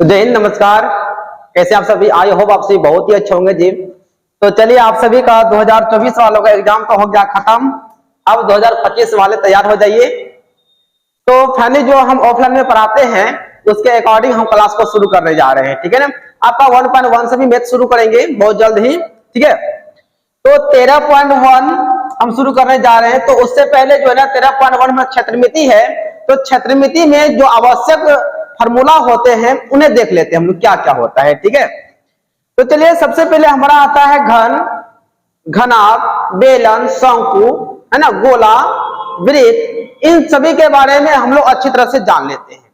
तो जय हिंद, नमस्कार। कैसे आप सभी? आई होप आप सभी बहुत ही अच्छे होंगे जी। तो चलिए, आप सभी का 2024 वालों का एग्जाम तो हो गया खत्म। अब 2025 वाले तैयार हो जाइए। तो फाइनली जो हम ऑफलाइन में पढ़ाते हैं उसके अकॉर्डिंग हम क्लास को शुरू करने जा रहे हैं, ठीक है ना। आपका 1.1 से भी मैथ शुरू करेंगे बहुत जल्द ही, ठीक है। तो 13.1 हम शुरू करने जा रहे हैं। तो उससे पहले जो है ना 13.1 में क्षेत्रमिति है। तो क्षेत्रमिति में जो आवश्यक फार्मूला होते हैं उन्हें देख लेते हैं हम लोग क्या क्या होता है, ठीक है। तो चलिए, सबसे पहले हमारा आता है घन, घनाभ, बेलन, शंकु, है ना, गोला, वृत्त। इन सभी के बारे में हम लोग अच्छी तरह से जान लेते हैं।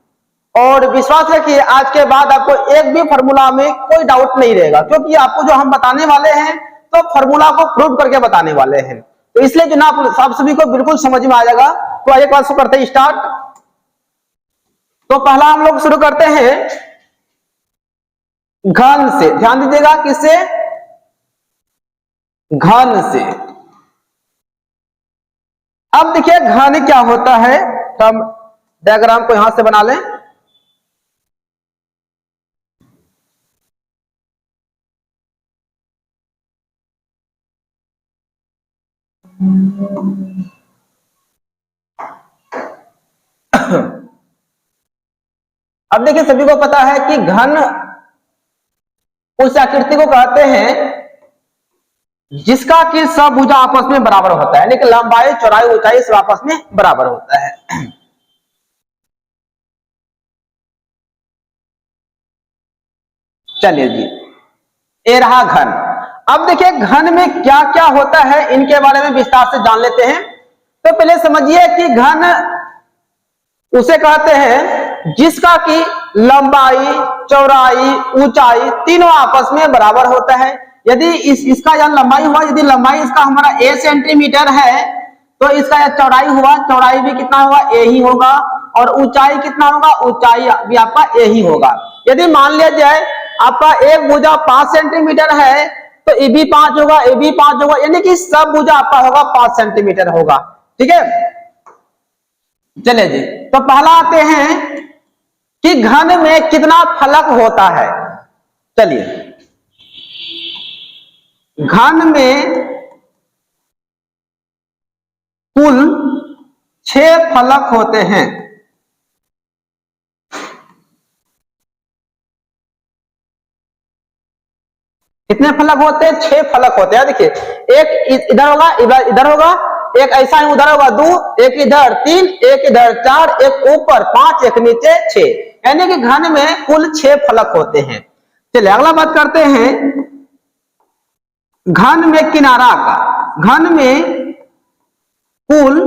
और विश्वास है कि आज के बाद आपको एक भी फार्मूला में कोई डाउट नहीं रहेगा, क्योंकि आपको जो हम बताने वाले हैं तो फार्मूला को प्रूव करके बताने वाले हैं। तो इसलिए जो ना आप सभी को बिल्कुल समझ में आ जाएगा। तो आइए क्लास को करते हैं स्टार्ट। तो पहला हम लोग शुरू करते हैं घन से। ध्यान दीजिएगा, किससे? घन से। अब देखिए घन क्या होता है। तो हम डायग्राम को यहां से बना लें। अब देखिए, सभी को पता है कि घन उस आकृति को कहते हैं जिसका कि सब भुजा आपस में बराबर होता है, लेकिन लंबाई, चौड़ाई, ऊंचाई सब आपस में बराबर होता है। चलिए जी, ये रहा घन। अब देखिए घन में क्या क्या होता है, इनके बारे में विस्तार से जान लेते हैं। तो पहले समझिए कि घन उसे कहते हैं जिसका कि लंबाई, चौड़ाई, ऊंचाई तीनों आपस में बराबर होता है। यदि इसका यह लंबाई हुआ, यदि लंबाई इसका हमारा a सेंटीमीटर है तो इसका यह चौड़ाई हुआ, चौड़ाई भी कितना होगा? a ही होगा। और ऊंचाई कितना होगा? ऊंचाई भी आपका a ही होगा। यदि मान लिया जाए आपका एक भुजा 5 सेंटीमीटर है तो ये भी 5 होगा, ये भी 5 होगा, यानी कि सब भुजा आपका होगा 5 सेंटीमीटर होगा, ठीक है। चलिए जी, तो पहला आते हैं कि घन में कितना फलक होता है। चलिए, घन में कुल 6 फलक होते हैं। कितने फलक होते हैं? 6 फलक होते हैं। देखिए, एक इधर होगा, इधर होगा, एक ऐसा ही उधर होगा 2, एक इधर 3, एक इधर 4, एक ऊपर 5, एक नीचे 6, यानी कि घन में कुल 6 फलक होते हैं। चलिए अगला बात करते हैं घन में किनारा का। घन में कुल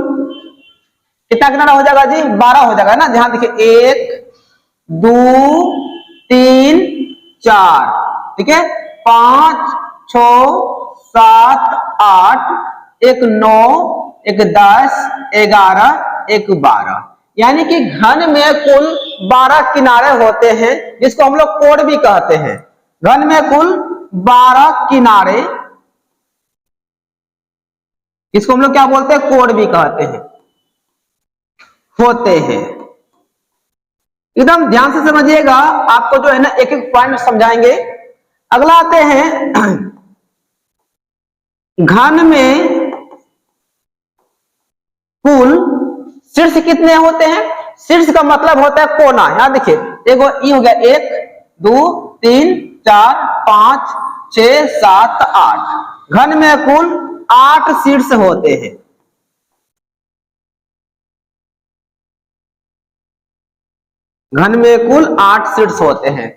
कितना किनारा हो जाएगा जी? 12 हो जाएगा ना। ध्यान देखिए, 1, 2, 3, 4, ठीक है, 5, 6, 7, 8, एक 9, एक 10, 11, एक 12, यानी कि घन में कुल 12 किनारे होते हैं, जिसको हम लोग कोण भी कहते हैं। घन में कुल 12 किनारे, इसको हम लोग क्या बोलते हैं? कोण भी कहते हैं, होते हैं। एकदम ध्यान से समझिएगा, आपको जो है ना एक एक पॉइंट समझाएंगे। अगला आते हैं घन में कुल शीर्ष कितने होते हैं? शीर्ष का मतलब होता है कोना। यहां देखिए, एगो ई हो गया, 1, 2, 3, 4, 5, 6, 7, 8। घन में कुल 8 शीर्ष होते हैं। घन में कुल 8 शीर्ष होते हैं।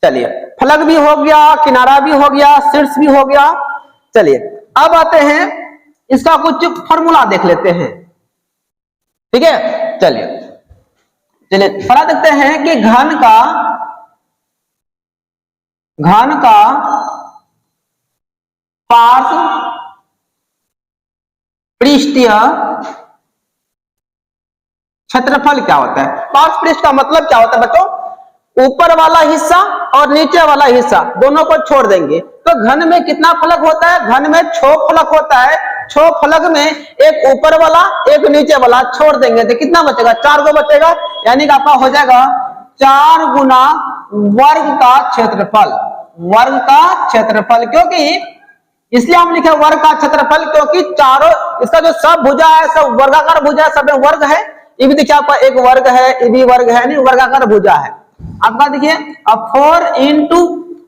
चलिए, फलक भी हो गया, किनारा भी हो गया, शीर्ष भी हो गया। चलिए अब आते हैं इसका कुछ फॉर्मूला देख लेते हैं, ठीक है। चलिए चलिए पहला देखते हैं कि घन का पार्श्व पृष्ठीय क्षेत्रफल क्या होता है। पार्श्व पृष्ठ का मतलब क्या होता है बच्चों? ऊपर वाला हिस्सा और नीचे वाला हिस्सा दोनों को छोड़ देंगे तो घन में कितना फलक होता है? घन में 6 फलक होता है। 6 फलक में एक ऊपर वाला, एक नीचे वाला छोड़ देंगे तो कितना बचेगा? 4 गो बचेगा, यानी कि आपका हो जाएगा 4 गुना वर्ग का क्षेत्रफल, वर्ग का क्षेत्रफल, क्योंकि इसलिए हम लिखे वर्ग का क्षेत्रफल क्योंकि चारों इसका जो सब भुजा है सब वर्गाकार भुजा है, सब में वर्ग है। ये भी देखिए आपका एक वर्ग है, ये भी वर्ग है, नहीं वर्गाकार भुजा है आपका। देखिए अब 4 इंटू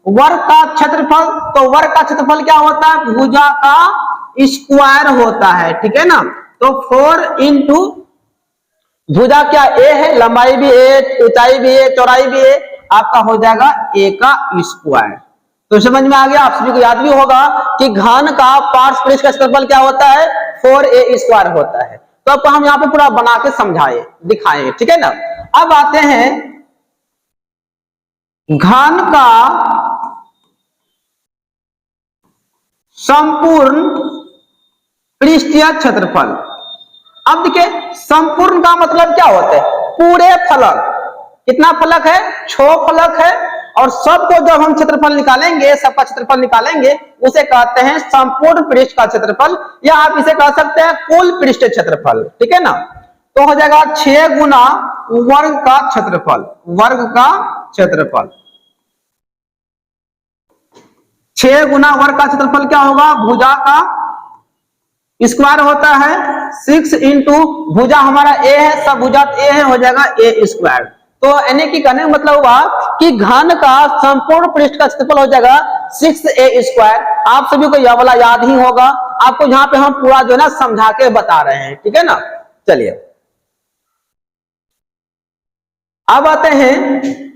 वर्ग का क्षेत्रफल, तो वर्ग का क्षेत्रफल क्या होता है, भुजा का स्क्वायर होता है, ठीक है ना। तो 4 इंटू भुजा क्या ए है, लंबाई भी ए, ऊंचाई भी ए, चौड़ाई भी ए, आपका हो जाएगा ए का स्क्वायर। तो समझ में आ गया। आप सभी को याद भी होगा कि घन का पार्श्व का क्षेत्रफल क्या होता है, 4a स्क्वायर होता है। तो अब हम यहाँ पे पूरा बना के समझाए दिखाए, ठीक है ना। अब आते हैं घन का संपूर्ण पृष्ठीय क्षेत्रफल। अब देखिए संपूर्ण का मतलब क्या होता है, पूरे फलक। कितना फलक है, 6 फलक है, और सबको जब हम क्षेत्रफल निकालेंगे, सबका क्षेत्रफल निकालेंगे, उसे कहते हैं संपूर्ण पृष्ठ का क्षेत्रफल, या आप इसे कह सकते हैं कुल पृष्ठ क्षेत्रफल, ठीक है ना। तो हो जाएगा 6 गुना वर्ग का क्षेत्रफल, वर्ग का क्षेत्रफल 6 गुना वर्ग का क्षेत्रफल क्या होगा, भुजा का स्क्वायर होता है 6 इंटू भुजा हमारा ए है, सब भुजा ए है, हो जाएगा ए स्क्वायर। तो यानी कि कहने का मतलब हुआ कि घन का संपूर्ण पृष्ठ का क्षेत्रफल हो जाएगा 6a स्क्वायर। आप सभी को यह वाला याद ही होगा, आपको यहाँ पे हम पूरा जो है ना समझा के बता रहे हैं, ठीक है ना। चलिए अब आते हैं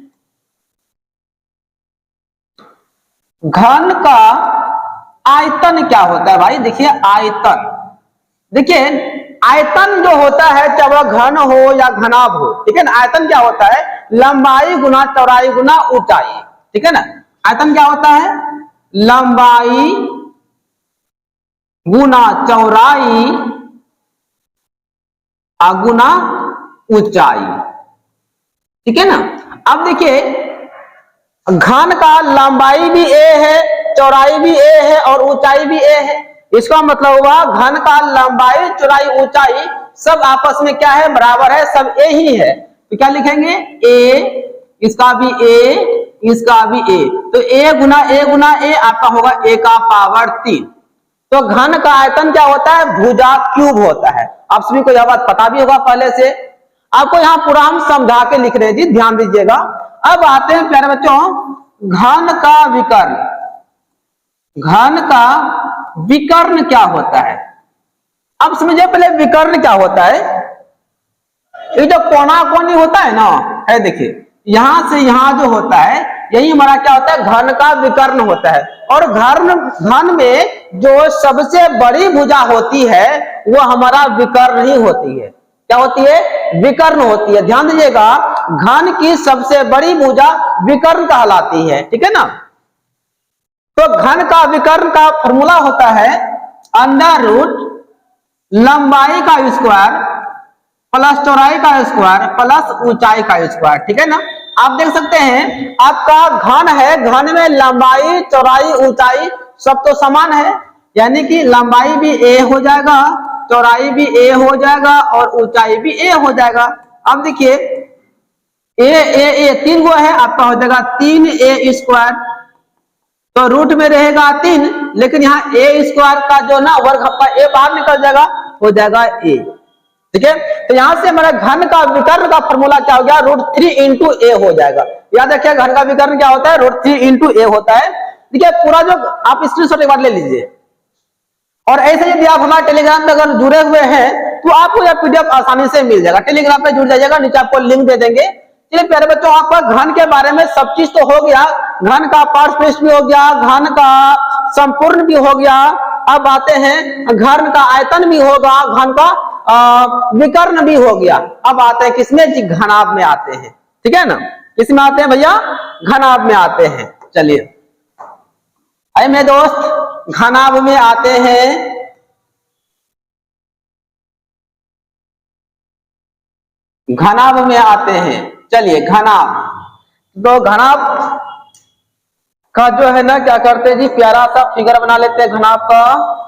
घन का आयतन क्या होता है। भाई देखिए आयतन, देखिए आयतन जो होता है चाहे वह घन हो या घनाभ हो, ठीक है ना। आयतन क्या होता है, लंबाई गुना चौड़ाई गुना ऊंचाई, ठीक है ना। आयतन क्या होता है, लंबाई गुना चौड़ाई गुना ऊंचाई, ठीक है ना। अब देखिए घन का लंबाई भी ए है, चौड़ाई भी ए है, और ऊंचाई भी ए है। इसका मतलब हुआ घन का लंबाई चौड़ाई ऊंचाई सब आपस में क्या है, बराबर है, सब ए ही है। तो क्या लिखेंगे, ए, इसका भी ए, इसका भी ए, तो ए गुना ए आपका होगा ए का पावर 3। तो घन का आयतन क्या होता है, भुजा क्यूब होता है। आप सभी को यह बात पता भी होगा पहले से, आपको यहाँ पूरा हम समझा के लिख रहे हैं जी, ध्यान दीजिएगा। अब आते हैं प्यारे बच्चों घन का विकर्ण। घन का विकर्ण क्या होता है, अब समझिए पहले विकर्ण क्या होता है। ये जो कोना कोनी होता है ना, है देखिए यहां से यहां जो होता है यही हमारा क्या होता है, घन का विकर्ण होता है। और घन में जो सबसे बड़ी भुजा होती है वो हमारा विकर्ण ही होती है। क्या होती है, विकर्ण होती है। ध्यान दीजिएगा घन की सबसे बड़ी भुजा विकर्ण कहलाती है, ठीक है ना। तो घन का विकर्ण का फॉर्मूला होता है अंडर रूट लंबाई का स्क्वायर प्लस चौड़ाई का स्क्वायर प्लस ऊंचाई का स्क्वायर, ठीक है ना। आप देख सकते हैं आपका घन है, घन में लंबाई चौड़ाई ऊंचाई सब तो समान है, यानी कि लंबाई भी ए हो जाएगा, चौड़ाई भी ए हो जाएगा, और ऊंचाई भी ए हो जाएगा। अब देखिए ए ए ए 3 गो है, आपका हो जाएगा 3a स्क्वायर, तो रूट में रहेगा 3, लेकिन यहाँ ए स्क्वायर का जो ना वर्ग आपका ए बाहर निकल जाएगा, हो जाएगा ए, ठीक है। तो यहां से हमारा घन का विकर्ण का फॉर्मूला क्या हो गया, √3 इंटू ए हो जाएगा। याद रखिए घन का विकर्ण क्या होता है, √3 इंटू ए होता है। देखिए पूरा जो आप स्क्रीनशॉट एक बार ले लीजिए, और ऐसे यदि आप हमारे टेलीग्राम में अगर जुड़े हुए हैं तो आपको यह पीडीएफ आसानी से मिल जाएगा। टेलीग्राम पे जुड़ जाइएगा, नीचे आपको लिंक दे देंगे। चलिए प्यारे बच्चों आपका घन के बारे में सब चीज तो हो गया, घन का पार्श्व भी हो गया, घन का संपूर्ण भी हो गया। अब आते हैं घन का आयतन भी होगा, घन का विकर्ण भी हो गया। अब आते हैं किसमें जी, घनाभ में आते हैं, ठीक है ना। किसमें आते हैं भैया, घनाभ में आते हैं। चलिए अरे मेरे दोस्त घनाभ में आते हैं। घनाभ में आते हैं, चलिए घनाभ, तो घनाभ का जो है ना क्या करते हैं जी, प्यारा सा फिगर बना लेते हैं घनाभ का।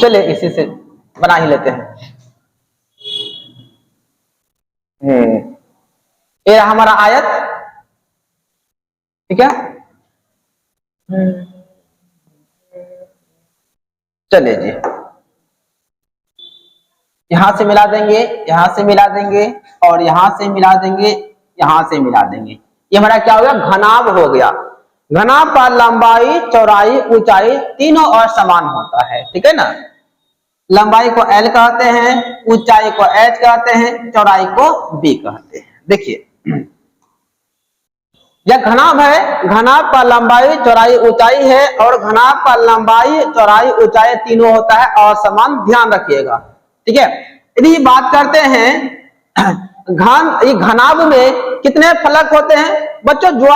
चलिए इसी से बना ही लेते हैं। ये रहा हमारा आयत, ठीक है। चलिए जी, यहां से मिला देंगे, यहां से मिला देंगे, और यहां से मिला देंगे, यहां से मिला देंगे। ये हमारा क्या हो गया, घनाभ हो गया। घनाभ का लंबाई, चौड़ाई, ऊंचाई तीनों असमान होता है, ठीक है ना। लंबाई को L कहते हैं, ऊंचाई को H कहते हैं, चौड़ाई को B कहते हैं। देखिए यह घनाभ है, घनाभ का लंबाई, चौड़ाई, ऊंचाई है, और घनाभ का लंबाई, चौड़ाई, ऊंचाई तीनों होता है असमान, ध्यान रखिएगा, ठीक है। यदि बात करते हैं ये घनाभ में कितने फलक होते हैं बच्चों, जो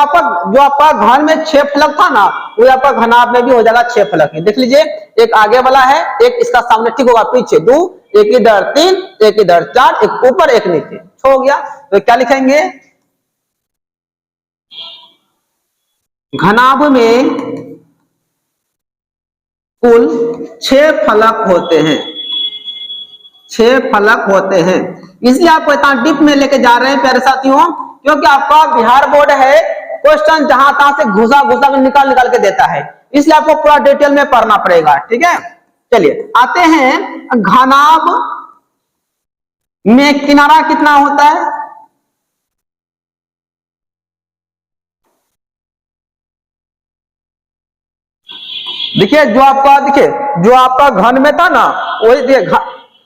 आपका घन में 6 फलक था ना, वो आपका घनाभ में भी हो जाएगा 6 फलक है। देख लीजिए, एक आगे वाला है, एक इसका सामने ठीक होगा, पीछे 2, एक इधर 3, एक इधर 4, एक ऊपर एक नीचे, हो गया। तो क्या लिखेंगे, घनाभ में कुल 6 फलक होते हैं, 6 फलक होते हैं। इसलिए आपको इतना डीप में लेके जा रहे हैं प्यारे साथियों, क्योंकि आपका बिहार बोर्ड है, क्वेश्चन जहां तहां से घुसा निकाल के देता है, इसलिए आपको पूरा डिटेल में पढ़ना पड़ेगा, ठीक है। चलिए आते हैं, घनाभ में किनारा कितना होता है, देखिए जो आपका घन में था ना, वही देखिए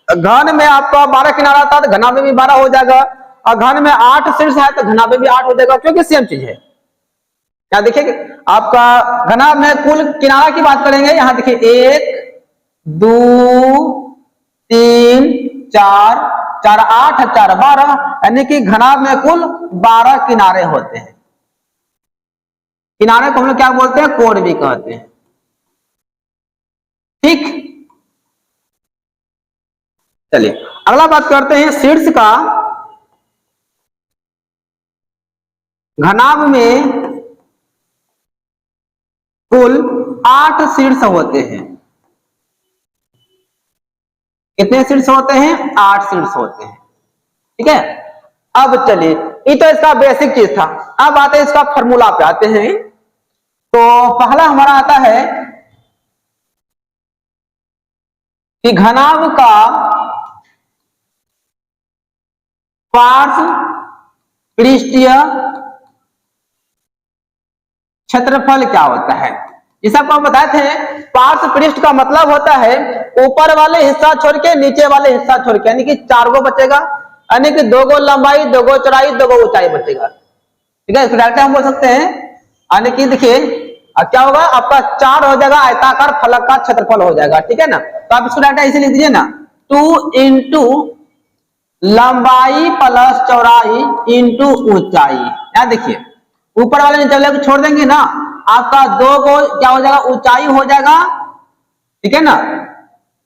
घन में आपका 12 किनारा था, तो घनाभ में भी 12 हो जाएगा, और घन में 8 शीर्ष है तो घनाभ में भी 8 हो जाएगा, क्योंकि सेम चीज है। क्या देखिए, आपका घनाभ में कुल किनारा की बात करेंगे, यहां देखिए 1 2 3 4 4 8 4 12, यानी कि घनाभ में कुल 12 किनारे होते हैं। किनारे को हम लोग क्या बोलते हैं, कोण भी कहते हैं, ठीक। चलिए अगला बात करते हैं शीर्ष का। घनाभ में कुल 8 शीर्ष होते हैं। कितने शीर्ष होते हैं, 8 शीर्ष होते हैं, ठीक है। अब चलिए, ये तो इसका बेसिक चीज था। अब आते हैं इसका फॉर्मूला पे आते हैं। तो पहला हमारा आता है कि घनाभ का पार्श्व पृष्ठीय क्षेत्रफल क्या होता है। जैसा आपको बताए थे, पार्श्व पृष्ठ का मतलब होता है ऊपर वाले हिस्सा छोड़ के नीचे वाले हिस्सा छोड़ के, यानी कि 4 गो बचेगा, यानी कि 2 गो लंबाई, 2 गो चौड़ाई, 2 गो ऊंचाई बचेगा, ठीक है। इसको डायरेक्ट हम बोल सकते हैं, यानी कि देखिए क्या होगा, आपका 4 हो जाएगा आयताकार फलक का क्षेत्रफल हो जाएगा, ठीक है ना। तो आप इसको डायरेक्ट ऐसे लिख दीजिए ना, 2 इंटू लंबाई प्लस चौड़ाई इंटू ऊंचाई। यार देखिए, ऊपर वाले नीचे वाले को छोड़ देंगे ना, आपका 2 गो क्या हो जाएगा, ऊंचाई हो जाएगा, ठीक है ना।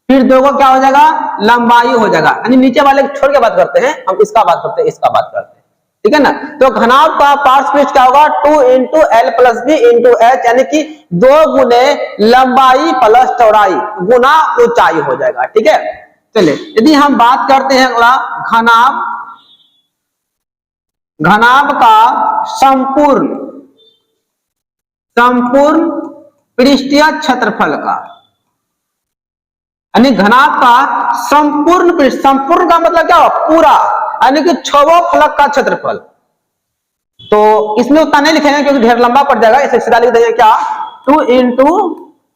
फिर 2 गो क्या हो जाएगा, लंबाई हो जाएगा, यानी नीचे वाले को छोड़ के बात करते हैं, हम इसका बात करते हैं, इसका बात करते हैं, ठीक है ना। तो घनाभ का पार्श्व पृष्ठ क्या होगा, 2 into L plus B into H, यानी कि 2 गुने लंबाई प्लस चौड़ाई गुना ऊंचाई हो जाएगा, ठीक है। चलिए यदि हम बात करते हैं अगला, घनाभ का संपूर्ण पृष्ठीय क्षेत्रफल का, यानी घनाभ का संपूर्ण का मतलब क्या हुआ, पूरा, यानी कि 6 फलक का क्षेत्रफल। तो इसमें उतना नहीं लिखेंगे क्योंकि ढेर लंबा पड़ जाएगा, इसे सीधा लिख देंगे क्या, 2 into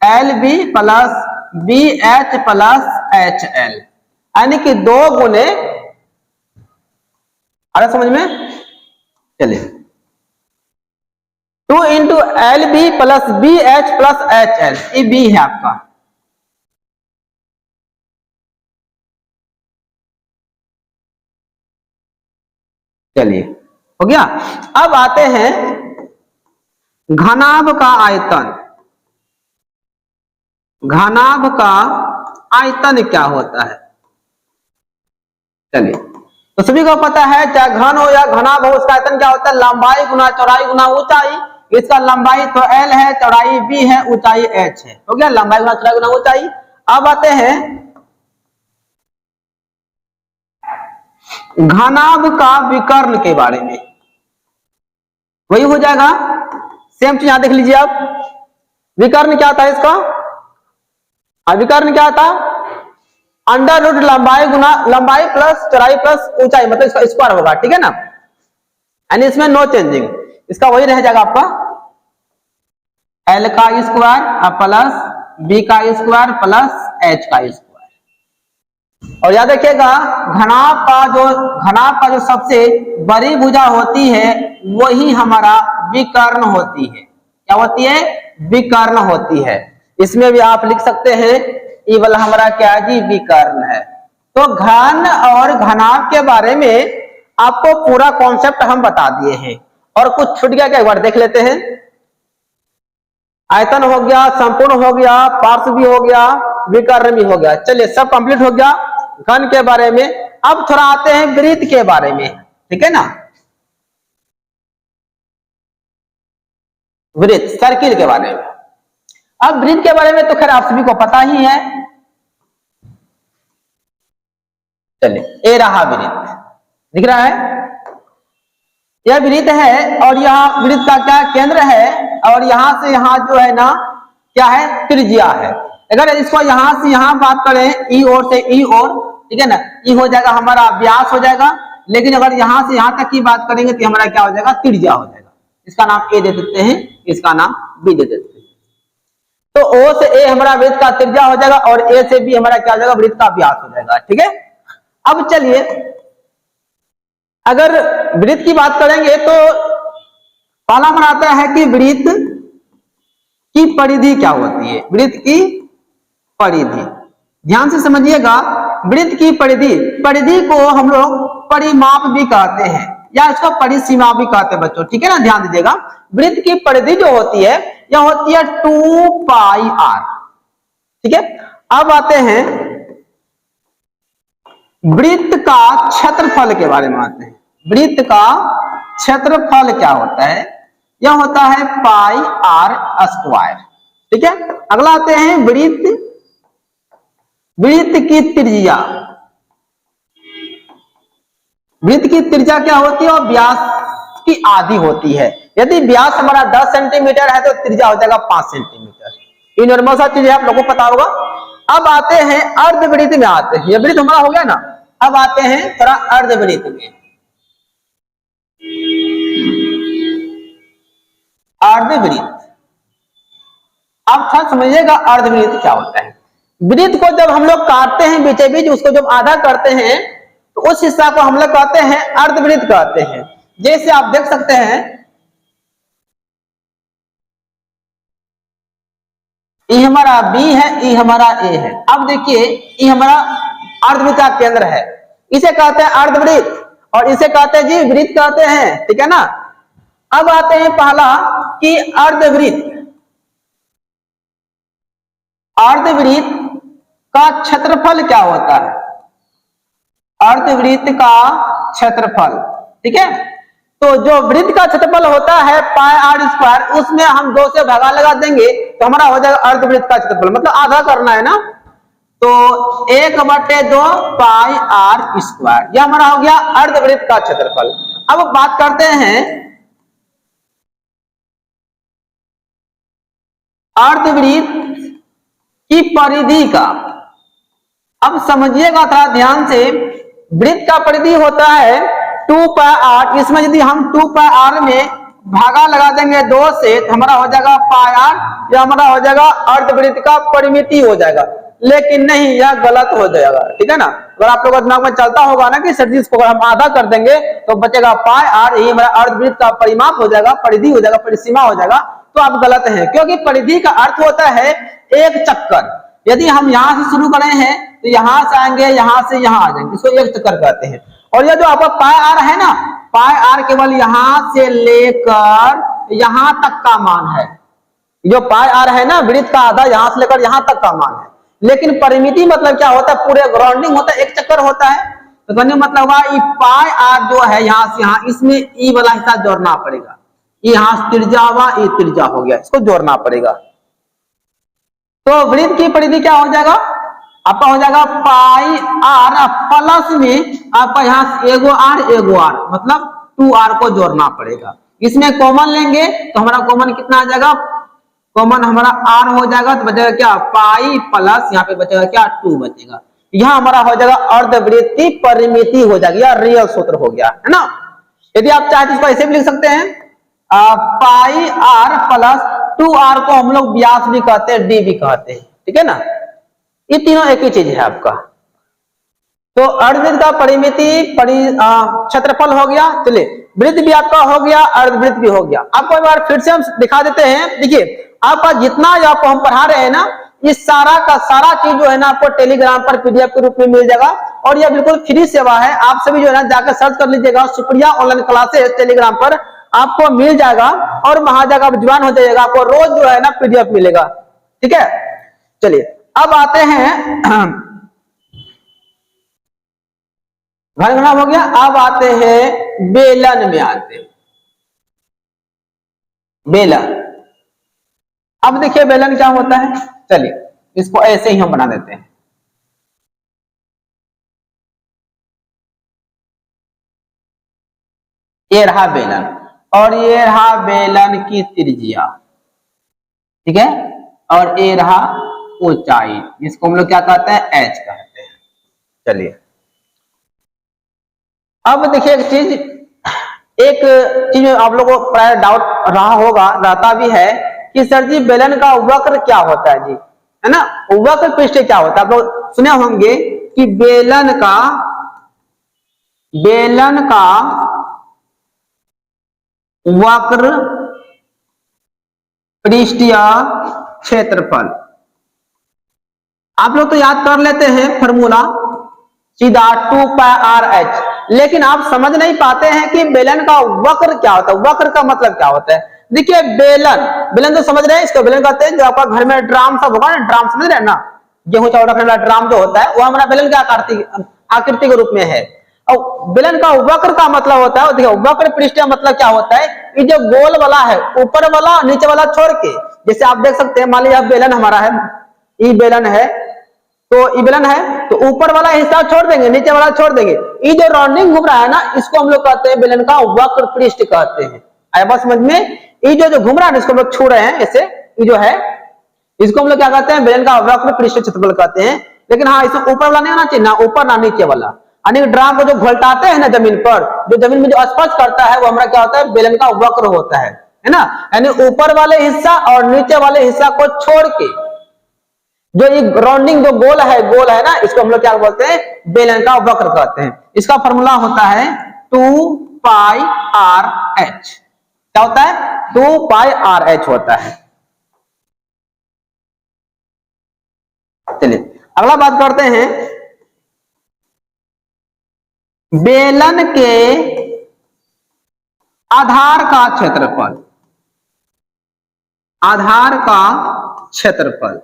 L B plus B H plus H L, यानी कि 2 गुने, आ समझ में। चलिए 2 into L B plus B H plus H L, ये बी है आपका, चलिए हो गया। अब आते हैं घनाभ का आयतन। घनाभ का आयतन क्या होता है, चलिए तो सभी को पता है, चाहे घन हो या घनाभ हो, उसका आयतन क्या होता है, लंबाई गुना चौड़ाई गुना ऊंचाई। इसका लंबाई तो L है, चौड़ाई B है, ऊंचाई H है, हो गया, लंबाई गुना चौड़ाई गुना ऊंचाई। अब आते हैं घनाभ का विकर्ण के बारे में, वही हो जाएगा। सेम चीज यहां देख लीजिए आप, विकर्ण क्या था इसका, विकर्ण क्या था, अंडर रूट लंबाई गुना लंबाई प्लस चौड़ाई प्लस ऊंचाई, मतलब इसका स्क्वायर होगा, ठीक है ना। यानी इसमें नो चेंजिंग, इसका वही रह जाएगा आपका एल का स्क्वायर प्लस बी का स्क्वायर प्लस एच का स्क्वायर। और याद रखिएगा घनाभ का जो सबसे बड़ी भुजा होती है वही हमारा विकर्ण होती है। क्या होती है, विकर्ण होती है। इसमें भी आप लिख सकते हैं ये वाला हमारा क्या है जी, विकर्ण है। तो घन और घनाभ के बारे में आपको पूरा कॉन्सेप्ट हम बता दिए हैं। और कुछ छूट गया क्या, एक बार देख लेते हैं। आयतन हो गया, संपूर्ण हो गया, पार्श्व भी हो गया, विकर्ण भी हो गया। चलिए सब कंप्लीट हो गया घन के बारे में। अब थोड़ा आते हैं वृत्त के बारे में, ठीक है ना। वृत्त, सर्किल के बारे में। अब वृत्त के बारे में तो खैर आप सभी को पता ही है। चलिए ये रहा वृत्त, दिख रहा है, यह वृत्त है। और यह वृत्त का क्या केंद्र है, और यहां से यहां जो है ना क्या है, त्रिज्या है। अगर इसको यहां से यहां बात करें, ई ओर से ई ओर, ठीक है ना, ई हो जाएगा हमारा व्यास हो जाएगा। लेकिन अगर यहां से यहां तक की बात करेंगे तो हमारा क्या हो जाएगा, त्रिज्या हो जाएगा। इसका नाम ए दे देते हैं, इसका नाम बी दे देते हैं। तो ओ से ए हमारा वृत्त का त्रिज्या हो जाएगा और ए से बी हमारा क्या हो जाएगा, वृत्त का व्यास हो जाएगा, ठीक है। अब चलिए अगर वृत्त की बात करेंगे तो पहला बनाता है कि वृत्त की परिधि क्या होती है। वृत्त की परिधि ध्यान से समझिएगा। वृत्त की परिधि, परिधि को हम लोग परिमाप भी कहते हैं या इसको परिसीमा भी कहते हैं बच्चों, ठीक है ना, ध्यान दीजिएगा। वृत्त की परिधि जो होती है यह होती है 2 पाई आर, ठीक है। अब आते हैं वृत्त का क्षेत्रफल के बारे में आते हैं। वृत्त का क्षेत्रफल क्या होता है, यह होता है पाई आर स्क्वायर, ठीक है। अगला आते हैं वृत्त की त्रिज्या। वृत्त की त्रिज्या क्या होती है, और व्यास की आधी होती है। यदि व्यास हमारा 10 सेंटीमीटर है तो त्रिज्या हो जाएगा 5 सेंटीमीटर। ये नॉर्मल सा चीज है, आप लोगों को पता होगा। अब आते हैं अर्धवृत्त में आते हैं। ये वृत्त हमारा हो गया ना, अब आते हैं थोड़ा अर्धवृत्त में। अर्धवृत्त, अब थोड़ा समझिएगा अर्धवृत्त क्या होता है। वृत्त को जब हम लोग काटते हैं बीचे बीच, उसको जब आधा करते हैं तो उस हिस्सा को हम लोग कहते हैं अर्धवृत्त कहते हैं। जैसे आप देख सकते हैं ये हमारा बी है, ये हमारा ए है। अब देखिए ये हमारा अर्धवृत्त का केंद्र है, इसे कहते हैं अर्धवृत्त, और इसे कहते हैं जी वृत्त कहते हैं, ठीक है ना। अब आते हैं पहला कि अर्धवृत्त। अर्धवृत्त का क्षेत्रफल क्या होता है, अर्धवृत्त का क्षेत्रफल, ठीक है। तो जो वृत्त का क्षेत्रफल होता है पाई आर स्क्वायर, उसमें हम 2 से भागा लगा देंगे तो हमारा हो जाएगा अर्धवृत्त का क्षेत्रफल, मतलब आधा करना है ना। तो 1/2 पाई आर स्क्वायर, यह हमारा हो गया अर्धवृत्त का क्षेत्रफल। अब बात करते हैं अर्धवृत्त की परिधि का। अब समझिएगा थोड़ा ध्यान से, वृत्त का परिधि होता है 2 पाई आर। इसमें यदि हम 2 पाई आर में भागा लगा देंगे 2 से तो हमारा हो जाएगा पाई आर, या हमारा हो जाएगा अर्धवृत्त का परिमिति हो जाएगा। लेकिन नहीं, यह गलत हो जाएगा, ठीक है ना। अगर आप लोगों के दिमाग में चलता होगा ना कि सर जी इसको अगर हम आधा कर देंगे तो बचेगा पाई आर, यही हमारा अर्धवृत्त का परिमाप हो जाएगा, परिधि हो जाएगा, परिसीमा हो जाएगा, तो आप गलत हैं। क्योंकि परिधि का अर्थ होता है एक चक्कर। यदि हम यहां से शुरू करें हैं तो यहां से आएंगे, यहां से यहां आ जाएंगे, इसको एक चक्कर कहते हैं। और ये जो आपका पाई आर है ना, पाई आर केवल यहां से लेकर यहां तक का मान है। जो पाई आर है ना, वृत्त का आधा यहां से लेकर यहां तक का मान है। लेकिन परिमिति मतलब क्या होता है, पूरे राउंडिंग होता है, एक चक्कर होता है। तो कहने मतलब हुआ ये पाई आर जो है यहां से यहां, इसमें ई वाला हिस्सा जोड़ना पड़ेगा। यहां से त्रिज्या हुआ, ये त्रिज्या हो गया, इसको जोड़ना पड़ेगा। तो वृत्त की परिधि क्या हो जाएगा, आपका हो जाएगा पाई आर प्लस में आपका यहाँ एगो आर मतलब 2r को जोड़ना पड़ेगा। इसमें कॉमन लेंगे तो हमारा कॉमन कितना आ जाएगा, कॉमन हमारा r हो जाएगा तो बचेगा क्या पाई प्लस यहाँ पे बचेगा क्या 2 बचेगा। यहाँ हमारा हो जाएगा अर्धवृत्तीय परिमिति हो जाएगी या रियल सूत्र हो गया है ना। यदि आप चाहे तो इसको ऐसे भी लिख सकते हैं पाई आर प्लस 2r को हम लोग व्यास भी कहते हैं, डी भी कहते हैं, ठीक है ना। ये तीनों एक ही चीज है आपका। तो अर्धवृत्त का परिमिति क्षेत्रफल हो गया, चलिए वृत्त भी आपका हो गया, अर्धवृत्त भी हो गया। आपको एक बार फिर से हम दिखा देते हैं। देखिए आपका जितना आपको हम पढ़ा रहे हैं ना, इस सारा का सारा चीज जो है ना आपको टेलीग्राम पर पीडीएफ के रूप में मिल जाएगा और यह बिल्कुल फ्री सेवा है। आप सभी जो है ना जाकर सर्च कर लीजिएगा सुप्रिया ऑनलाइन क्लासेस टेलीग्राम पर, आपको मिल जाएगा और वहां जाकर आप ज्वाइन हो जाइएगा, आपको रोज जो है ना पीडीएफ मिलेगा, ठीक है। चलिए अब आते हैं घनघना हो गया, अब आते हैं बेलन में आते हैं। बेलन, अब देखिए बेलन क्या होता है, चलिए इसको ऐसे ही हम बना देते हैं। ये रहा बेलन और ये रहा बेलन की त्रिज्या, ठीक है, और ये रहा ऊंचाई, जिसको हम लोग क्या कहते हैं एच कहते हैं। चलिए अब देखिए एक चीज आप लोगों को प्राय डाउट रहा होगा, रहता भी है कि सर जी बेलन का वक्र क्या होता है जी, है ना, वक्र पृष्ठ क्या होता है। आप लोग सुने होंगे कि बेलन का वक्र पृष्ठीय क्षेत्रफल, आप लोग तो याद कर लेते हैं फॉर्मूला सीधा 2 पाई आर एच, लेकिन आप समझ नहीं पाते हैं कि बेलन का वक्र क्या होता है, वक्र का मतलब क्या होता है। देखिए बेलन तो समझ रहे हैं, इसको बेलन कहते हैं। जो आपका घर में ड्राम सब होगा ना, ड्राम समझ रहे हैं ना, गेहूं चावल रखने वाला ड्राम जो होता है वो हमारा बेलन का आकृति के रूप में है। और बेलन का वक्र का मतलब होता है, देखिए वक्र पृष्ठ मतलब क्या होता है, ये जो गोल वाला है ऊपर वाला नीचे वाला छोड़ के, जैसे आप देख सकते हैं मान लीजिए बेलन हमारा है, ये बेलन है, तो बेलन है तो ऊपर वाला हिस्सा छोड़ देंगे, नीचे वाला छोड़ देंगे। ये जो राउंडिंग घूम रहा है ना, इसको हम लोग कहते हैं बेलन का वक्र पृष्ठ कहते हैं। आया बात समझ में। ये जो घूम रहा है इसको हम लोग छू रहे हैं ऐसे, ये जो है इसको हम लोग क्या कहते हैं बेलन का वक्र पृष्ठ क्षेत्रफल कहते हैं। लेकिन हाँ इसमें ऊपर वाला नहीं होना चाहिए, ना ऊपर ना नीचे वाला। यानी ड्राम को जो घोलटाते हैं ना जमीन पर, जो जमीन में जो स्पर्श करता है वो हमारा क्या होता है बेलन का वक्र होता है ना। यानी ऊपर वाले हिस्सा और नीचे वाले हिस्सा को छोड़ के जो ये राउंडिंग जो गोल है ना, इसको हम लोग क्या बोलते हैं बेलन का वक्र कहते हैं। इसका फॉर्मूला होता है 2 पाई आर एच। क्या होता है 2 पाई आर एच होता है। चलिए अगला बात करते हैं बेलन के आधार का क्षेत्रफल। आधार का क्षेत्रफल,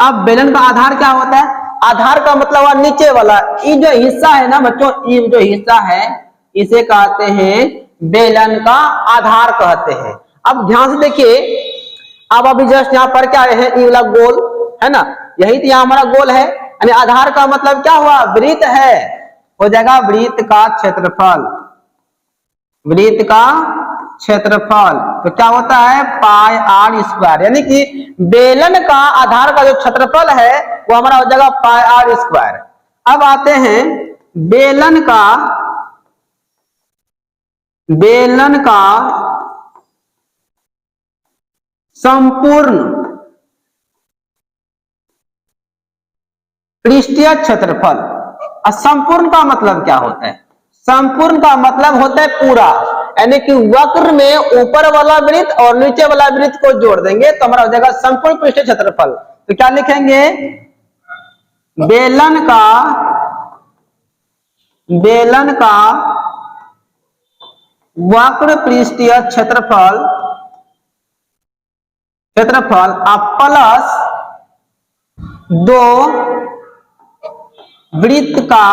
अब बेलन का आधार क्या होता है, आधार का मतलब है नीचे वाला, ये जो हिस्सा है ना बच्चों, ये जो हिस्सा है इसे कहते हैं बेलन का आधार कहते हैं। अब ध्यान से देखिए, अब अभी जस्ट यहाँ पर क्या है, ये वाला गोल है ना, यही तो यहाँ हमारा गोल है। यानी आधार का मतलब क्या हुआ, वृत्त है, हो जाएगा वृत्त का क्षेत्रफल। वृत्त का क्षेत्रफल तो क्या होता है पाई आर स्क्वायर। यानी कि बेलन का आधार का जो क्षेत्रफल है वो हमारा हो जाएगा पाई आर स्क्वायर। अब आते हैं बेलन का संपूर्ण पृष्ठीय क्षेत्रफल। संपूर्ण का मतलब क्या होता है, संपूर्ण का मतलब होता है पूरा, यानी कि वक्र में ऊपर वाला वृत्त और नीचे वाला वृत्त को जोड़ देंगे तो हमारा हो जाएगा संपूर्ण पृष्ठीय क्षेत्रफल। तो क्या लिखेंगे बेलन का वक्र पृष्ठीय क्षेत्रफल प्लस 2 वृत्त का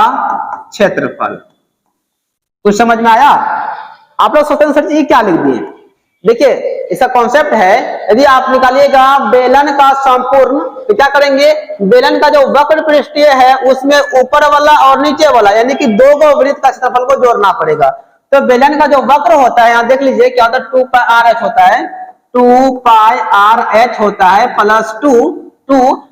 क्षेत्रफल। कुछ समझ में आया। आप लोग सोचते हैं सर जी क्या लिख दिए, देखिए इसका कॉन्सेप्ट है, यदि आप निकालिएगा बेलन का संपूर्ण, तो क्या करेंगे, बेलन का जो वक्र पृष्ठीय है उसमें ऊपर वाला और नीचे वाला यानी कि दो गो वृत्त का क्षेत्रफल को जोड़ना पड़ेगा। तो बेलन का जो वक्र होता है, यहाँ देख लीजिए क्या होता है, 2 पाई आर एच होता है, 2 पाई आर एच होता है प्लस 2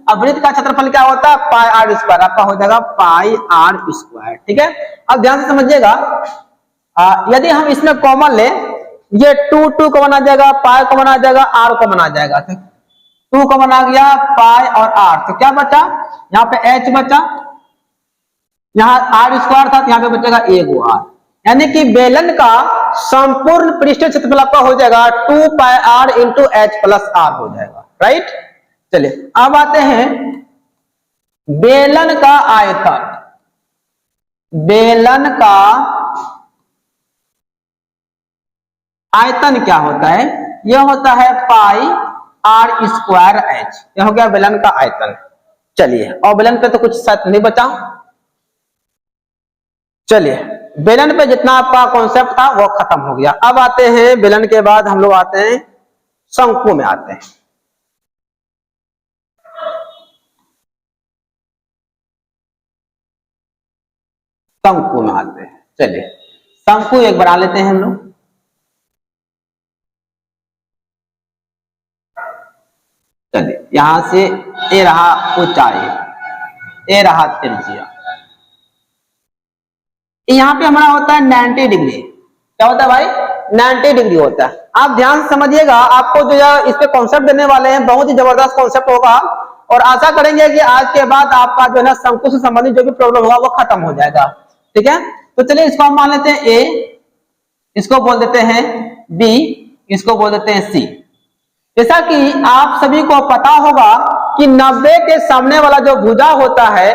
अब वृत्त का क्षेत्रफल क्या होता है, पाई आर स्क्वायर, आपका हो जाएगा पाई आर स्क्वायर। ठीक है, अब ध्यान से समझिएगा, यदि हम इसमें कॉमन ले, ये 2 कॉमन आ जाएगा, पाई कॉमन आ जाएगा, आर कॉमन आ जाएगा, तो 2 कॉमन आ गया, पाई और आर, तो क्या बचा, यहाँ पे एच बचा, यहाँ आर स्क्वायर था तो यहाँ पे बचेगा एगो आर, यानी कि बेलन का संपूर्ण पृष्ठीय क्षेत्रफल आपका हो जाएगा 2 pi r into h plus r हो जाएगा। राइट, चलिए अब आते हैं बेलन का आयतन। बेलन का आयतन क्या होता है, यह होता है पाई आर स्क्वायर एच, यह हो गया बेलन का आयतन। चलिए, और बेलन पे तो कुछ शायद नहीं बचा, चलिए बेलन पे जितना आपका कॉन्सेप्ट था वो खत्म हो गया। अब आते हैं बेलन के बाद हम लोग आते हैं शंकु में आते हैं। शंकु में आते हैं, चलिए शंकु एक बना लेते हैं हम लोग। चलिए यहां से ए रहा ऊंचाई, ए रहा त्रिज्या, यहां पे हमारा होता है 90 डिग्री। क्या होता है भाई, 90 डिग्री होता है। आप ध्यान से समझिएगा, आपको जो इस पे कॉन्सेप्ट देने वाले हैं बहुत ही जबरदस्त कॉन्सेप्ट होगा, और आशा करेंगे कि आज के बाद आपका जो है ना शंकु से संबंधित जो भी प्रॉब्लम होगा वो खत्म हो जाएगा। ठीक है, तो चलिए इसको हम मान लेते हैं ए, इसको बोल देते हैं बी, इसको बोल देते हैं सी। जैसा कि आप सभी को पता होगा कि 90 के सामने वाला जो भुजा होता है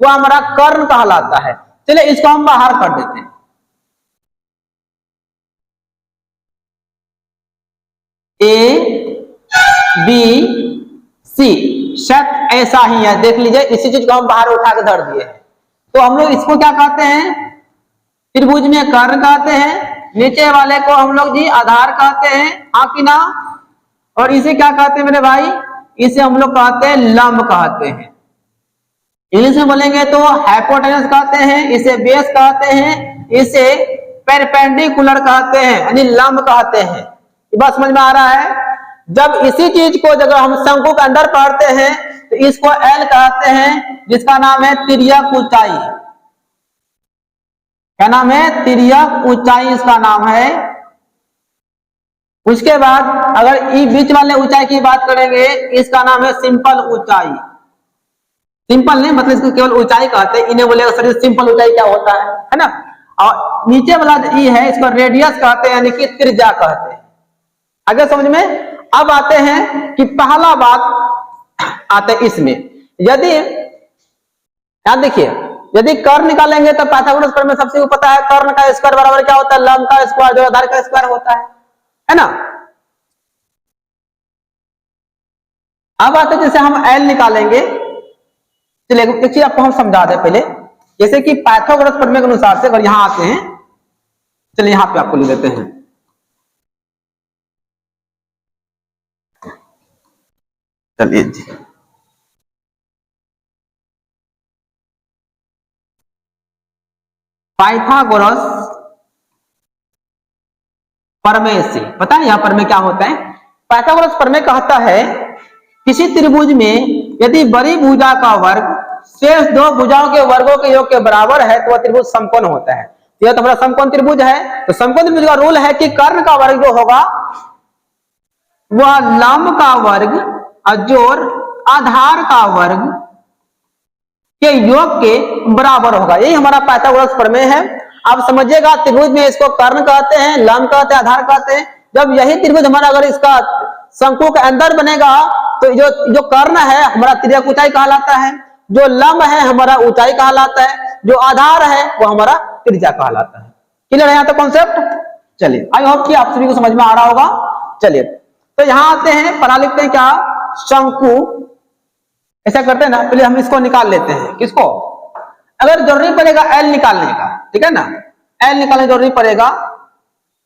वो हमारा कर्ण कहलाता है। चलिए इसको हम बाहर कर देते हैं, ए बी सी शायद ऐसा ही है, देख लीजिए इसी चीज को हम बाहर उठा के धर दिए हैं। तो हम लोग इसको क्या कहते हैं, त्रिभुज में कर्ण कहते हैं, नीचे वाले को हम लोग जी आधार कहते हैं, हाँ कि ना, और इसे क्या कहते हैं मेरे भाई, इसे हम लोग कहते हैं लंब कहते हैं। इंग्लिश में बोलेंगे तो हाइपोटेनस कहते हैं, इसे बेस कहते हैं, इसे परपेंडिकुलर कहते हैं यानी लंब कहते हैं। ये बात समझ में आ रहा है। जब इसी चीज को जब हम शंकु के अंदर पढ़ते हैं तो इसको एल कहते हैं, जिसका नाम है तिर्यक ऊंचाई। क्या नाम है, तिर्यक ऊंचाई इसका नाम है। उसके बाद अगर ई बीच वाले ऊंचाई की बात करेंगे, इसका नाम है सिंपल ऊंचाई। सिंपल नहीं मतलब इसको केवल ऊंचाई कहते हैं, इन्हें बोलेगा सर सिंपल ऊंचाई क्या होता है ना। और नीचे वाला ई है इसको रेडियस कहते हैं यानी कि त्रिज्या कहते हैं। आगे समझ में। अब आते हैं कि पहला बात आते हैं इसमें, यदि यहां देखिए यदि कर्ण निकालेंगे तो पाइथागोरस प्रमेय सबसे पता है, कर्ण का स्क्वायर बराबर क्या होता है, लंब का स्क्वायर जो आधार का स्क्वायर होता है ना। अब आते जैसे हम एल निकालेंगे, चलिए एक चीज आपको हम समझा दें पहले, जैसे कि पाइथागोरस प्रमेय के अनुसार से अगर यहां आते हैं, चलिए यहां पे आपको लिख देते हैं, चलिए जी पाइथागोरस प्रमेय से पता है यहां पर में क्या होता है। पाइथागोरस प्रमेय कहता है किसी त्रिभुज में यदि बड़ी भुजा का वर्ग शेष दो भुजाओं के वर्गों के योग के बराबर है तो वह त्रिभुज समकोण होता है। यह तो हमारा समकोण त्रिभुज है, तो समकोण त्रिभुज का रूल है कि कर्ण का वर्ग जो होगा वह लंब का वर्ग जोड़ आधार का वर्ग के योग के बराबर होगा। यही हमारा पाइथागोरस प्रमेय है। आप समझिएगा, त्रिभुज में इसको कर्ण कहते हैं, लंब कहते हैं, आधार कहते हैं। जब यही त्रिभुज हमारा अगर इसका शंकु के अंदर बनेगा तो जो कर्ण है हमारा तिर्यक ऊंचाई कहलाता है, जो लंब है हमारा ऊंचाई कहलाता है, जो आधार है वो हमारा त्रिज्या कहलाता है। क्लियर है यहाँ तक कॉन्सेप्ट। चलिए आई होप कि आप सभी को समझ में आ रहा होगा। चलिए तो यहां आते हैं, पढ़ा लिखते हैं क्या, शंकु। ऐसा करते हैं ना, पहले हम इसको निकाल लेते हैं, किसको, अगर जरूरी पड़ेगा एल निकालने का, ठीक है ना, एल निकालने जरूरी पड़ेगा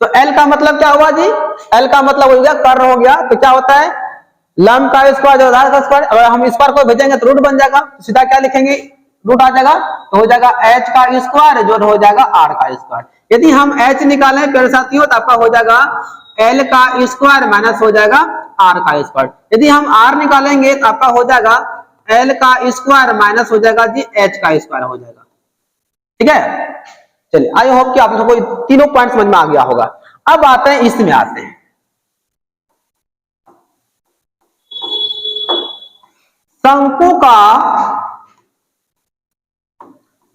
तो एल का मतलब क्या हुआ जी, एल का मतलब हो गया कर्ण हो गया, तो क्या होता है लंब का स्क्वायर जो आधार का स्क्वायर, अगर हम स्क्वायर को भेजेंगे तो रूट बन जाएगा, तो सीधा क्या लिखेंगे रूट आ जाएगा, तो हो जाएगा एच का स्क्वायर जो हो जाएगा आर का स्क्वायर। यदि हम एच निकालें प्यारे साथियों तो आपका हो जाएगा एल का स्क्वायर माइनस हो जाएगा आर का स्क्वायर। यदि हम आर निकालेंगे तो आपका हो जाएगा एल का स्क्वायर माइनस हो जाएगा जी एच का स्क्वायर हो जाएगा। ठीक है, चलिए आई होप कि आप लोगों को तीनों पॉइंट समझ में आ गया होगा। अब आते हैं इसमें, आते हैं शंकु का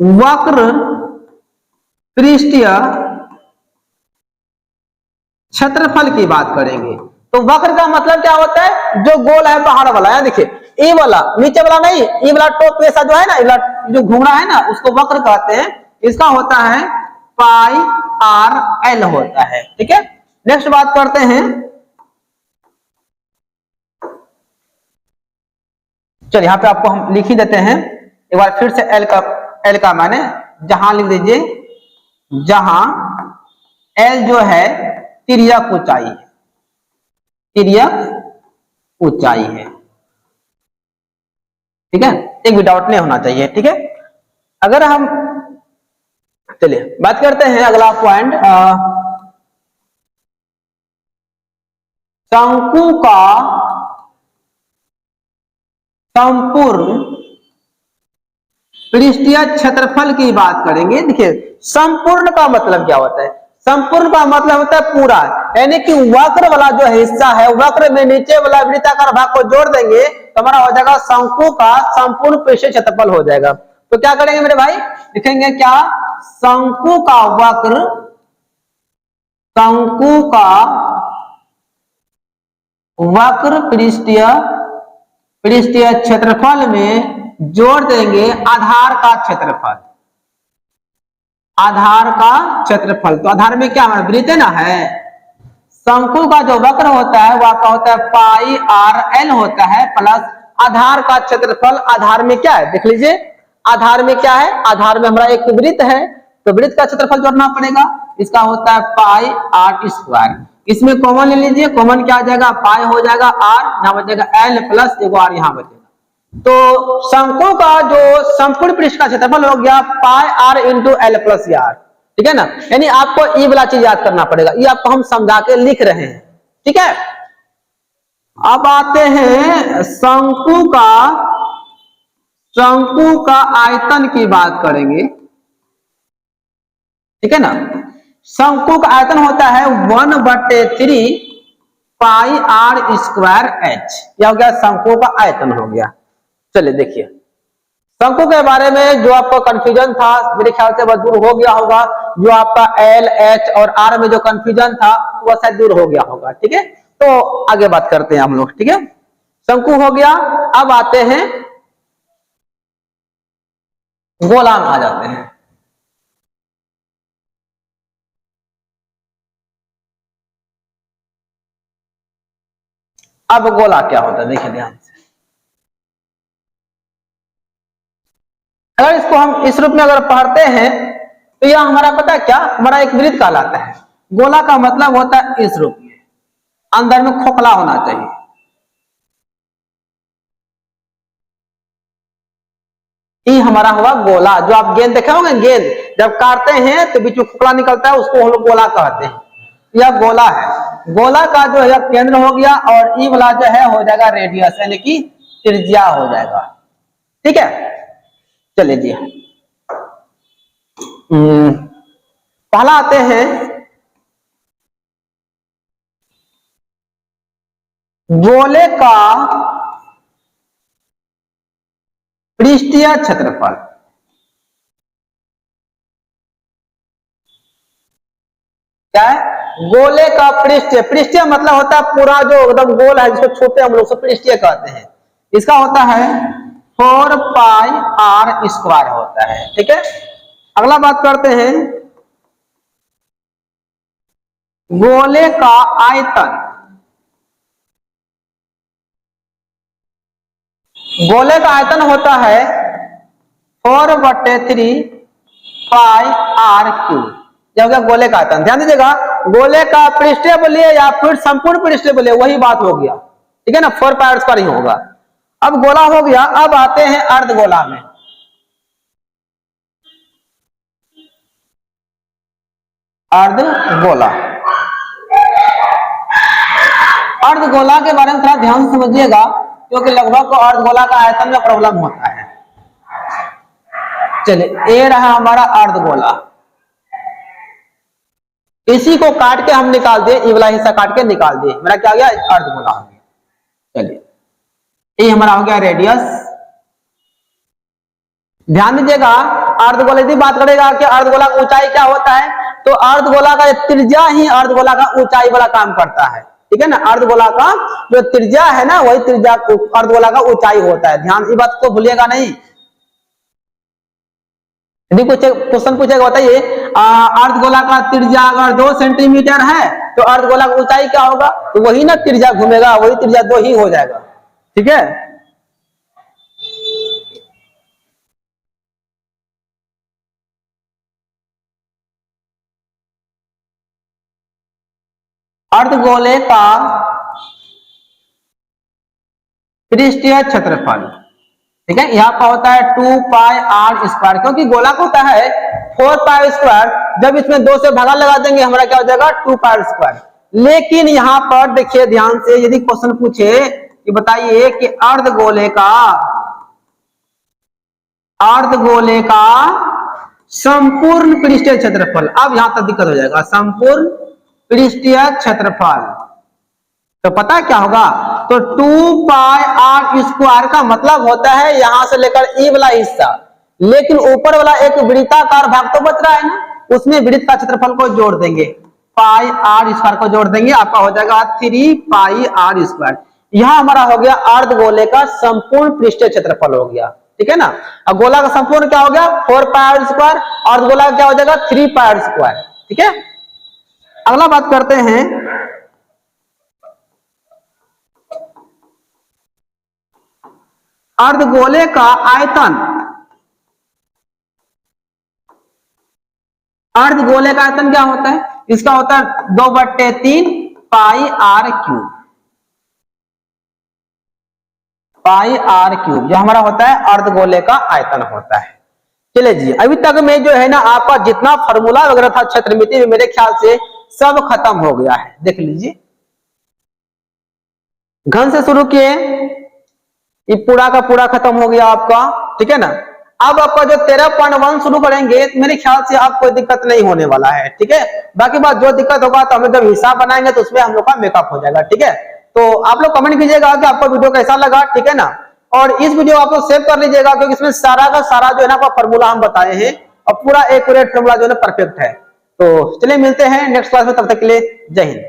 वक्र पृष्ठीय क्षेत्रफल की बात करेंगे। तो वक्र का मतलब क्या होता है, जो गोल है बाहर वाला है, देखिए ए वाला नीचे वाला नहीं, ए वाला टॉप ऐसा जो है ना, जो घूम रहा है ना उसको वक्र कहते हैं। इसका होता है पाई आर एल होता है। ठीक है, नेक्स्ट बात करते हैं, चलिए यहाँ पे आपको हम लिख ही देते हैं एक बार फिर से एल का माने जहां लिख दीजिए जहां एल जो है तिर्यक ऊंचाई है, तिर्यक ऊंचाई है। ठीक है, एक भी डाउट नहीं होना चाहिए। ठीक है, अगर हम चलिए बात करते हैं अगला पॉइंट, शंकु का संपूर्ण पृष्ठीय क्षेत्रफल की बात करेंगे। देखिए संपूर्ण का मतलब क्या होता है, संपूर्ण का मतलब होता है पूरा, यानी कि वक्र वाला जो हिस्सा है, वक्र में नीचे वाला वृत्ताकार भाग को जोड़ देंगे तो हमारा हो जाएगा शंकु का संपूर्ण पृष्ठीय क्षेत्रफल हो जाएगा। तो क्या करेंगे मेरे भाई, लिखेंगे क्या, शंकु का वक्र, शंकु का वक्र पृष्ठीय क्षेत्रफल में जोड़ देंगे आधार का क्षेत्रफल, आधार का क्षेत्रफल। तो आधार में क्या हमारा वृत्त ना है, शंकु का जो वक्र होता है वो आपका होता है पाई आर एल होता है प्लस आधार का क्षेत्रफल। आधार में क्या है देख लीजिए, आधार में क्या है, आधार में हमारा एक वृत्त है तो वृत्त का क्षेत्रफल जोड़ना पड़ेगा, इसका होता है पाई आर स्क्वायर। इसमें कॉमन ले लीजिए, कॉमन क्या आ जाएगा, पाई हो जाएगा आर, यहाँ बचेगा एल प्लस एगो आर यहाँ बचेगा। तो शंकु का जो संपूर्ण पृष्ठ का क्षेत्रफल हो गया pi r into L plus r. ठीक है ना, यानी आपको ये वाला चीज याद करना पड़ेगा, ये आपको हम समझा के लिख रहे हैं। ठीक है, अब आते हैं शंकु का आयतन की बात करेंगे। ठीक है ना, शंकु का आयतन होता है 1/3 पाई आर स्क्वायर एच, यह हो गया शंकु का आयतन हो गया। चलिए देखिए शंकु के बारे में जो आपको कंफ्यूजन था मेरे ख्याल से वह दूर हो गया होगा, जो आपका एल एच और आर में जो कंफ्यूजन था वह शायद दूर हो गया होगा। ठीक है, तो आगे बात करते हैं हम लोग। ठीक है, शंकु हो गया, अब आते हैं गोला में आ जाते हैं। अब गोला क्या होता है देखिए ध्यान से, अगर इसको हम इस रूप में अगर पढ़ते हैं तो यह हमारा पता है क्या, हमारा एक वृत्त कहलाता है। गोला का मतलब होता है इस रूप में, अंदर में खोखला होना चाहिए। ये हमारा हुआ गोला। जो आप गेंद देखे होंगे, गेंद जब काटते हैं तो बीच में खोखला निकलता है, उसको हम लोग गोला कहते हैं। यह गोला है, गोला का जो है केंद्र हो गया और ई वाला जो है हो जाएगा रेडियस, यानी कि त्रिज्या हो जाएगा। ठीक है, चलिए जी पहला आते हैं गोले का पृष्ठीय क्षेत्रफल। क्या है, गोले का पृष्ठीय, पृष्ठीय मतलब होता है पूरा जो एकदम गोल है जिसको छूते हम लोग उसको पृष्ठीय कहते हैं। इसका होता है 4 पाई आर स्क्वायर होता है। ठीक है, अगला बात करते हैं गोले का आयतन। गोले का आयतन होता है 4/3 पाई आर क्यूब, यह हो गया गोले का आयतन। ध्यान दीजिएगा गोले का पृष्ठीय बोलिए या फिर संपूर्ण पृष्ठीय बोलिए, वही बात हो गया, ठीक है ना, 4 पाई r स्क्वायर ही होगा। अब गोला हो गया, अब आते हैं अर्धगोला में। अर्धगोला, अर्धगोला के बारे में थोड़ा ध्यान से समझिएगा, क्योंकि लगभग अर्धगोला का आयतन में प्रॉब्लम होता है। चलिए, ये रहा हमारा अर्धगोला, इसी को काट के हम निकाल दिए, ये वाला हिस्सा काट के निकाल दिए, मेरा क्या हो गया, अर्धगोला हो गया। चलिए, ये हमारा हो गया रेडियस। ध्यान दीजिएगा, अर्धगोले की बात करेगा कि अर्धगोला की ऊंचाई क्या होता है, तो अर्धगोला का त्रिज्या ही अर्धगोला का ऊंचाई वाला काम करता है, ठीक है ना। अर्धगोला का जो त्रिज्या है ना, वही त्रिज्या अर्धगोला का ऊंचाई होता है। ध्यान, इस बात को भूलिएगा नहीं। यदि कुछ क्वेश्चन पूछेगा, बताइए अर्धगोला का त्रिज्या अगर 2 सेंटीमीटर है तो अर्धगोला की ऊंचाई क्या होगा, तो वही ना त्रिज्या घूमेगा, वही त्रिज्या 2 ही हो जाएगा, ठीक है। अर्धगोले का पृष्ठीय क्षेत्रफल, ठीक है, यहाँ पर होता है 2 पाई r स्क्वायर, क्योंकि गोला का होता है 4 पाई स्क्वायर, जब इसमें 2 से भागा लगा देंगे हमारा क्या हो जाएगा, 2 पाई स्क्वायर। लेकिन यहाँ पर देखिए ध्यान से, यदि क्वेश्चन पूछे कि बताइए कि अर्धगोले का संपूर्ण पृष्ठीय क्षेत्रफल, अब यहां तक दिक्कत हो जाएगा, संपूर्ण पृष्ठीय क्षेत्रफल, तो पता है क्या होगा, तो 2 पाई r स्क्वायर का मतलब होता है यहां से लेकर ई वाला हिस्सा, लेकिन ऊपर वाला एक वृत्ताकार भाग तो बच रहा है ना, उसमें वृत्त का क्षेत्रफल को जोड़ देंगे, पाई r स्क्वायर को जोड़ देंगे, आपका हो जाएगा 3 पाई r स्क्वायर। यह हमारा हो गया अर्धगोले का संपूर्ण पृष्ठीय क्षेत्रफल हो गया, ठीक है ना। अब गोला का संपूर्ण क्या हो गया, 4 पाई r स्क्वायर, अर्धगोला का क्या हो जाएगा 3 पाई r स्क्वायर, ठीक है। अगला बात करते हैं, अर्धगोले का आयतन। अर्धगोले का आयतन क्या होता है, इसका होता है 2/3 पाई r क्यूब, पाई r क्यूब, जो हमारा होता है अर्धगोले का आयतन होता है। चलिए जी, अभी तक में जो है ना आपका जितना फॉर्मूला वगैरह था क्षेत्रमिति में, मेरे ख्याल से सब खत्म हो गया है, देख लीजिए। घन से शुरू किए, ये पूरा का पूरा खत्म हो गया आपका, ठीक है ना। अब आपका जो 13.1 शुरू करेंगे, मेरे ख्याल से आपको कोई दिक्कत नहीं होने वाला है, ठीक है। बाकी बात जो दिक्कत होगा तो हमें जब हिसाब बनाएंगे तो उसमें हम लोग का मेकअप हो जाएगा, ठीक है। तो आप लोग कमेंट कीजिएगा कि आपको वीडियो कैसा लगा, ठीक है ना। और इस वीडियो आप लोग सेव कर लीजिएगा, क्योंकि इसमें सारा का सारा जो है ना फॉर्मूला हम बताए हैं, और पूरा एक्यूरेट फॉर्मूला जो है ना परफेक्ट है। तो चलिए मिलते हैं नेक्स्ट क्लास में, तब तक के लिए जय हिंद।